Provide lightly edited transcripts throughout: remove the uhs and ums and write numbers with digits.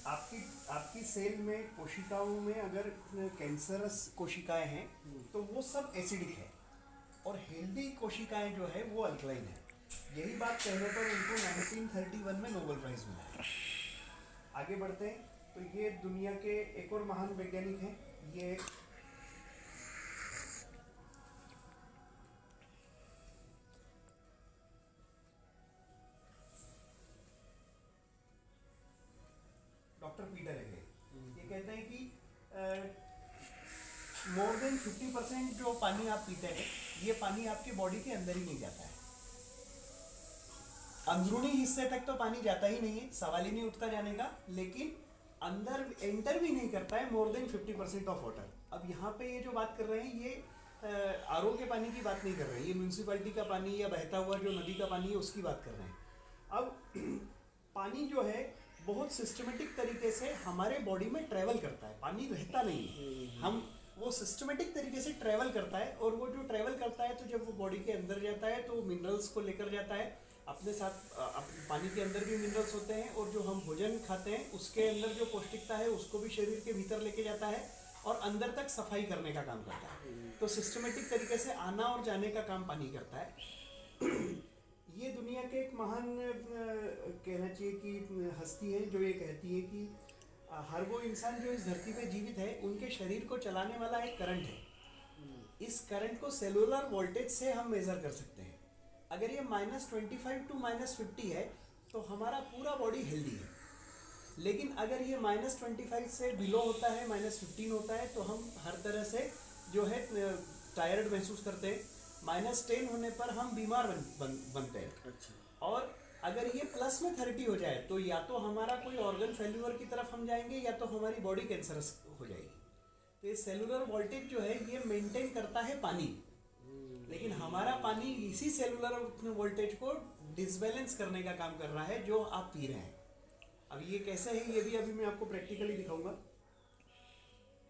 आपकी आपकी सेल में कोशिकाओं में अगर कैंसरस कोशिकाएं हैं तो वो सब एसिडिक है, और हेल्दी कोशिकाएं जो है वो अल्कलाइन है। यही बात कहने पर उनको 1931 में नोबेल प्राइज मिला है। आगे बढ़ते हैं तो ये दुनिया के एक और महान वैज्ञानिक हैं, ये डॉक्टर पीटर है। ये कहते हैं कि मोर देन 50% जो पानी आप पीते हैं ये पानी आपके बॉडी के अंदर ही नहीं जाता है। अंदरूनी हिस्से तक तो पानी जाता ही नहीं है, सवाल ही नहीं उठता जाने का, लेकिन अंदर एंटर भी नहीं करता है मोर देन 50% ऑफ वाटर। अब यहाँ पे ये जो बात कर रहे हैं ये आरओ के पानी की बात नहीं कर रहे हैं, ये म्यूनसिपैलिटी का पानी या बहता हुआ जो नदी का पानी है उसकी बात कर रहे हैं। अब पानी जो है बहुत सिस्टमेटिक तरीके से हमारे बॉडी में ट्रेवल करता है, पानी रहता नहीं है, हम वो सिस्टमेटिक तरीके से ट्रेवल करता है, और वो जो ट्रेवल करता है तो जब वो बॉडी के अंदर जाता है तो मिनरल्स को लेकर जाता है अपने साथ। पानी के अंदर भी मिनरल्स होते हैं, और जो हम भोजन खाते हैं उसके अंदर जो पौष्टिकता है उसको भी शरीर के भीतर लेके जाता है, और अंदर तक सफाई करने का काम करता है। तो सिस्टमेटिक तरीके से आना और जाने का काम पानी करता है। ये दुनिया के एक महान कहना चाहिए कि हस्ती है जो ये कहती है कि हर वो इंसान जो इस धरती पे जीवित है उनके शरीर को चलाने वाला एक करंट है। इस करंट को सेलुलर वोल्टेज से हम मेजर कर सकते हैं। अगर ये -25 टू -50 है तो हमारा पूरा बॉडी हेल्दी है, लेकिन अगर ये -25 से बिलो होता है, -15 होता है, तो हम हर तरह से जो है टायर्ड महसूस करते हैं। -10 होने पर हम बीमार बनते हैं। अच्छा। और अगर ये +30 हो जाए तो या तो हमारा कोई ऑर्गन फेल्यूअर की तरफ हम जाएंगे या तो हमारी बॉडी कैंसरस हो जाएगी। तो ये सेलुलर वोल्टेज जो है ये मेंटेन करता है पानी, लेकिन हमारा पानी इसी सेलुलर वोल्टेज को डिसबैलेंस करने का काम कर रहा है जो आप पी रहे हैं। अब ये कैसे है ये भी अभी मैं आपको प्रैक्टिकली दिखाऊंगा।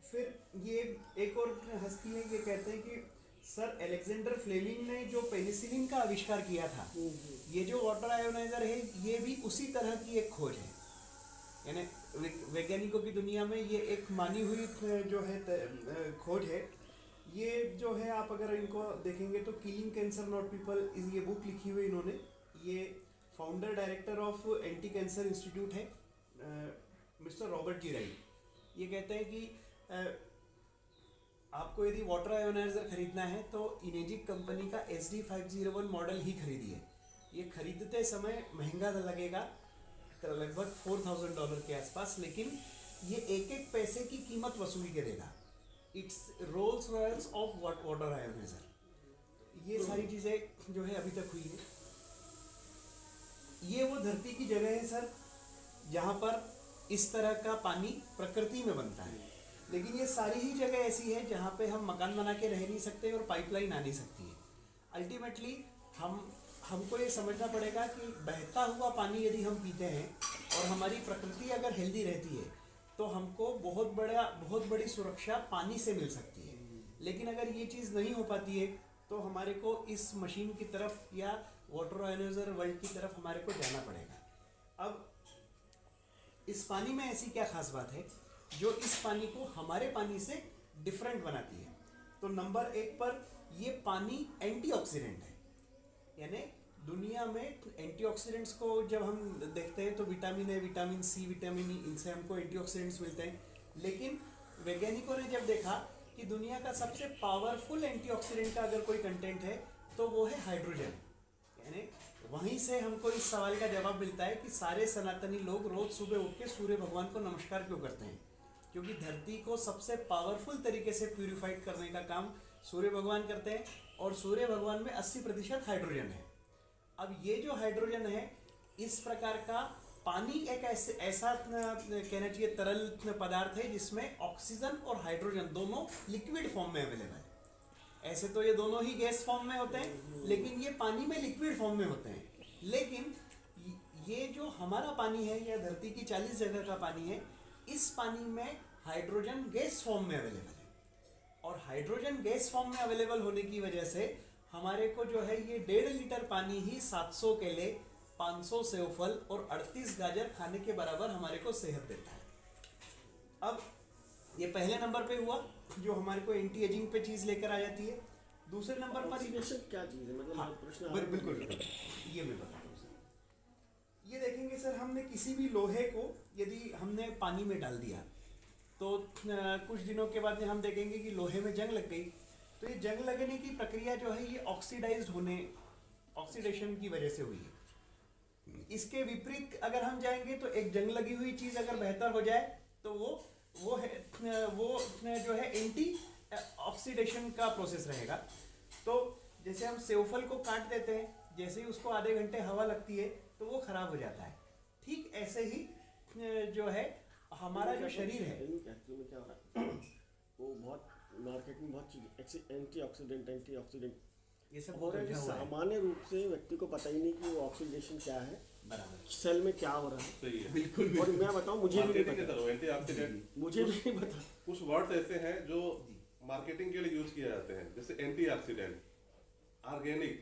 फिर ये एक और हस्ती है, ये कहते हैं कि सर अलेक्जेंडर फ्लेमिंग ने जो पेनिसिलिन का आविष्कार किया था, ये जो वाटर आयोनाइजर है ये भी उसी तरह की एक खोज है। यानी वैज्ञानिकों की दुनिया में ये एक मानी हुई जो है खोज है। ये जो है आप अगर इनको देखेंगे तो किलिंग कैंसर नॉट पीपल ये बुक लिखी हुई इन्होंने। ये founder director of anti cancer institute है मिस्टर रॉबर्ट जी राइट। ये कहते हैं कि आपको यदि वाटर आयोनाइजर खरीदना है तो इनेजिक कंपनी का SD501 मॉडल ही खरीदिए। ये खरीदते समय महंगा लगेगा, लगभग $4000 के आसपास, लेकिन ये एक एक पैसे की कीमत वसूल के देगा। It's Rolls Royals of water ioniser. ये सारी चीज़ें जो है अभी तक हुई है। ये वो धरती की जगह है सर जहाँ पर इस तरह का पानी प्रकृति में बनता है, लेकिन ये सारी ही जगह ऐसी है जहाँ पे हम मकान बना के रह नहीं सकते और पाइपलाइन आ नहीं सकती है। अल्टीमेटली हमको ये समझना पड़ेगा कि बहता हुआ पानी यदि हम पीते हैं और हमारी प्रकृति अगर हेल्दी रहती है तो हमको बहुत बड़ी सुरक्षा पानी से मिल सकती है। लेकिन अगर ये चीज़ नहीं हो पाती है तो हमारे को इस मशीन की तरफ या वाटर आयोनाइजर वर्ल्ड की तरफ हमारे को जाना पड़ेगा। अब इस पानी में ऐसी क्या खास बात है जो इस पानी को हमारे पानी से डिफरेंट बनाती है? तो नंबर 1 पर ये पानी एंटीऑक्सीडेंट है। यानी दुनिया में एंटीऑक्सीडेंट्स को जब हम देखते हैं तो vitamin A, vitamin C, vitamin E, इनसे हमको एंटीऑक्सीडेंट्स मिलते हैं। लेकिन वैज्ञानिकों ने जब देखा कि दुनिया का सबसे पावरफुल एंटीऑक्सीडेंट का अगर कोई कंटेंट है तो वो है हाइड्रोजन। यानी वहीं से हमको इस सवाल का जवाब मिलता है कि सारे सनातनी लोग रोज सुबह उठ के सूर्य भगवान को नमस्कार क्यों करते हैं? क्योंकि धरती को सबसे पावरफुल तरीके से प्यूरिफाइड करने का काम सूर्य भगवान करते हैं, और सूर्य भगवान में 80% हाइड्रोजन है। अब ये जो हाइड्रोजन है, इस प्रकार का पानी एक ऐसा कहना चाहिए तरल पदार्थ है जिसमें ऑक्सीजन और हाइड्रोजन दोनों लिक्विड फॉर्म में अवेलेबल है। ऐसे तो ये दोनों ही गैस फॉर्म में होते हैं, लेकिन ये पानी में लिक्विड फॉर्म में होते हैं। लेकिन ये जो हमारा पानी है या धरती की 40 जगह का पानी है, इस पानी में हाइड्रोजन गैस फॉर्म में अवेलेबल है, और हाइड्रोजन गैस फॉर्म में अवेलेबल होने की वजह से हमारे को जो है ये 1.5 लीटर पानी ही 700 केले 500 सेव फल और 38 गाजर खाने के बराबर हमारे को सेहत देता है। अब ये पहले नंबर पे हुआ जो हमारे को एंटी एजिंग पे चीज़ लेकर आ जाती है। दूसरे नंबर पर ऑक्सीडेशन क्या चीज़ है, मतलब हाँ, प्रश्न बिल्कुल ये मैं बताता हूँ सर। ये देखेंगे सर, हमने किसी भी लोहे को यदि हमने पानी में डाल दिया तो कुछ दिनों के बाद में हम देखेंगे कि लोहे में जंग लग गई। तो ये जंग लगने की प्रक्रिया जो है ये ऑक्सीडाइज्ड होने, ऑक्सीडेशन की वजह से हुई है। इसके विपरीत अगर हम जाएंगे तो एक जंग लगी हुई चीज़ अगर बेहतर हो जाए तो वो जो है एंटी ऑक्सीडेशन का प्रोसेस रहेगा। तो जैसे हम सेवफल को काट देते हैं, जैसे ही उसको आधे घंटे हवा लगती है तो वो खराब हो जाता है। ठीक ऐसे ही जो है हमारा जो शरीर है, एक्चुअली में क्या हो रहा है, वो बहुत मार्केट में बहुत चीज़ एंटीऑक्सीडेंट ये सब हो रहा है, सामान्य रूप से व्यक्ति को पता ही नहीं कि वो ऑक्सीडेशन क्या है, बराबर सेल में क्या हो रहा है। सही है, बिल्कुल। और मैं बताऊं, मुझे भी नहीं पता, एंटीऑक्सीडेंट मुझे भी नहीं पता। कुछ वर्ड्स ऐसे हैं जो मार्केटिंग के लिए यूज किए जाते हैं, जैसे एंटीऑक्सीडेंट, ऑर्गेनिक,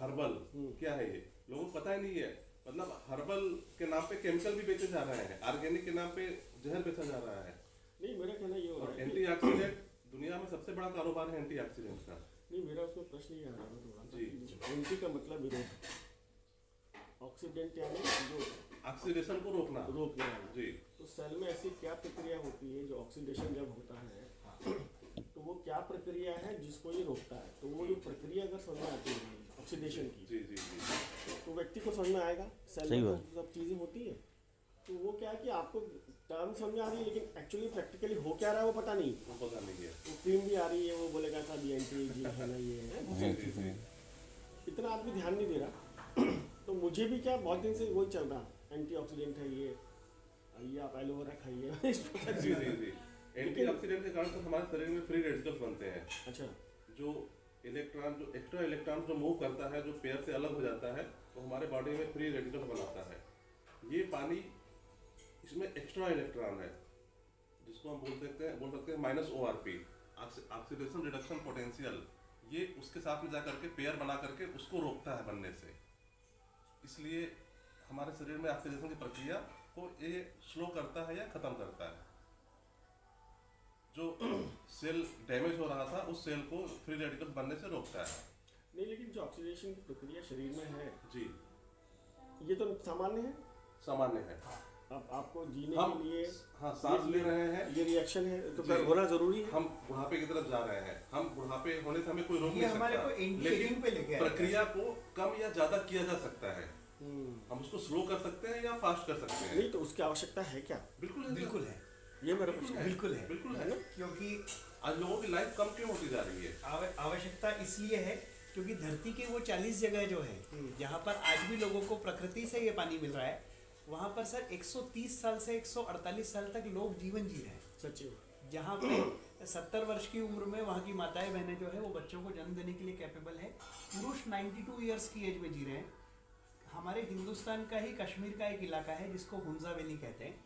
हर्बल, क्या है ये लोगों को पता ही नहीं है। मतलब हर्बल के नाम पे केमिकल भी बेचे जा रहे हैं, ऑर्गेनिक के नाम पे जहर बेचा जा रहा है। नहीं, मेरा कहना ये हो रहा है एंटीऑक्सीडेंट दुनिया में सबसे बड़ा कारोबार है एंटीऑक्सीडेंट का। नहीं, मेरा उसमें प्रश्न ये आ रहा है थोड़ा जी। एंटी का मतलब विरोध, ऑक्सीडेंट यानी जो ऑक्सीडेशन को रोकना रोकने वाला। जी। तो सेल में ऐसी क्या प्रक्रिया होती है जो ऑक्सीडेशन जब होता है तो वो क्या प्रक्रिया है जिसको ये रोकता है? तो वो जो प्रक्रिया अगर समझ में आती है ऑक्सीडेशन की, जी जी जी तो व्यक्ति को समझ में आएगा सेल में तो सब चीज़ें होती है। तो वो क्या है कि आपको टर्म समझ में आ रही है लेकिन एक्चुअली प्रैक्टिकली हो क्या रहा है वो पता नहीं। वो पता नहीं है। वो क्रीम भी आ रही है, वो बोलेगा था बी एंटी एजिंग है ना, ये है, जी जी जी इतना आदमी ध्यान नहीं दे रहा। तो मुझे भी क्या बहुत दिन से वही चल रहा, एंटीऑक्सीडेंट है ये आप एलोवेरा खाइए। जी जी जी। एंटीऑक्सीडेंट के कारण से हमारे शरीर में फ्री रेडिकल्स बनते हैं। अच्छा, जो एक्स्ट्रा इलेक्ट्रॉन जो मूव करता है, जो पेयर से अलग हो जाता है, तो हमारे बॉडी में फ्री रेडिकल बनाता है। ये पानी, इसमें एक्स्ट्रा इलेक्ट्रॉन है जिसको हम बोल सकते हैं -ORP, ऑक्सीडेशन रिडक्शन पोटेंशियल। ये उसके साथ में जा करके पेयर बना करके उसको रोकता है बनने से। इसलिए हमारे शरीर में ऑक्सीडेशन की प्रक्रिया को ये स्लो करता है या खत्म करता है। जो सेल डैमेज हो रहा था उस सेल को फ्री रेडिकल बनने से रोकता है। नहीं, लेकिन जो ऑक्सीडेशन की प्रक्रिया शरीर में है जी, ये तो सामान्य है, सामान्य है। अब आपको जीने हम के लिए हाँ सांस ले रहे हैं, ये रिएक्शन है तो जी। होना जरूरी है। हम बुढ़ापे की तरफ जा रहे हैं, हम बुढ़ापे होने से हमें कोई रोक ये नहीं हमारे सकता, को एंटी-एजिंग पे लेके लेकिन आएगा। प्रक्रिया को कम या ज्यादा किया जा सकता है। हम उसको स्लो कर सकते हैं या फास्ट कर सकते हैं। नहीं तो उसकी आवश्यकता है क्या? बिल्कुल है, ये मेरा प्रश्न है। बिल्कुल है, बिल्कुल है। क्योंकि आज लोगों की लाइफ कम क्यों होती जा रही है? आवश्यकता इसलिए है क्योंकि धरती के वो 40 जगह जो है जहाँ पर आज भी लोगों को प्रकृति से ये पानी मिल रहा है, वहाँ पर सर 130 साल से 148 साल तक लोग जीवन जी रहे हैं। सच्ची जहाँ पे 70 वर्ष की उम्र में वहाँ की माताएं बहनें जो है वो बच्चों को जन्म देने के लिए कैपेबल है। पुरुष 92 ईयर्स की एज में जी रहे हैं। हमारे हिंदुस्तान का ही कश्मीर का एक इलाका है जिसको हुंजा वैली कहते हैं,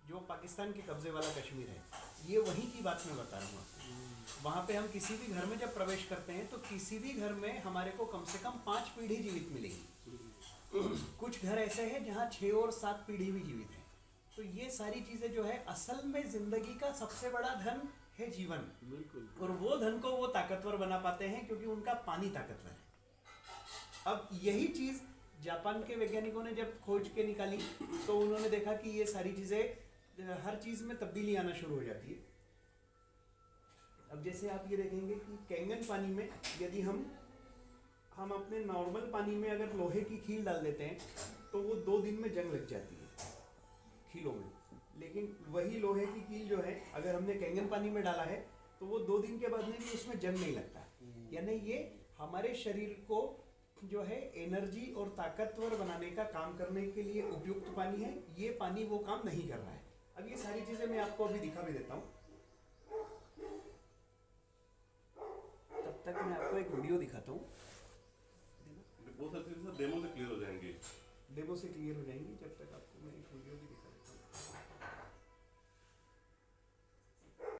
जो पाकिस्तान के कब्जे वाला कश्मीर है। ये वहीं की बात मैं बता रहा हूँ आपको। वहाँ पे हम किसी भी घर में जब प्रवेश करते हैं तो किसी भी घर में हमारे को कम से कम 5 पीढ़ी जीवित मिलेगी। कुछ घर ऐसे हैं जहाँ 6 और 7 पीढ़ी भी जीवित है। तो ये सारी चीज़ें जो है असल में ज़िंदगी का सबसे बड़ा धन है जीवन। बिल्कुल। और वो धन को वो ताकतवर बना पाते हैं क्योंकि उनका पानी ताकतवर है। अब यही चीज़ जापान के वैज्ञानिकों ने जब खोज के निकाली तो उन्होंने देखा कि ये सारी चीज़ें हर चीज़ में तब्दीली आना शुरू हो जाती है। अब जैसे आप ये देखेंगे कि कैंगन पानी में यदि हम अपने नॉर्मल पानी में अगर लोहे की खील डाल देते हैं तो वो 2 दिन में जंग लग जाती है खीलों में। लेकिन वही लोहे की कील जो है अगर हमने कैंगन पानी में डाला है तो वो 2 दिन के बाद में भी उसमें जंग नहीं लगता। यानी ये हमारे शरीर को जो है एनर्जी और ताकतवर बनाने का काम करने के लिए उपयुक्त पानी है। ये पानी वो काम नहीं कर रहा है। अब ये सारी चीज़ें मैं आपको अभी दिखा भी देता हूँ। तब तक मैं आपको एक वीडियो दिखाता हूँ। वो सब चीजें डेमो से क्लियर हो जाएंगी। डेमो से क्लियर हो जाएंगी। जब तक आपको मैं एक वीडियो भी दिखा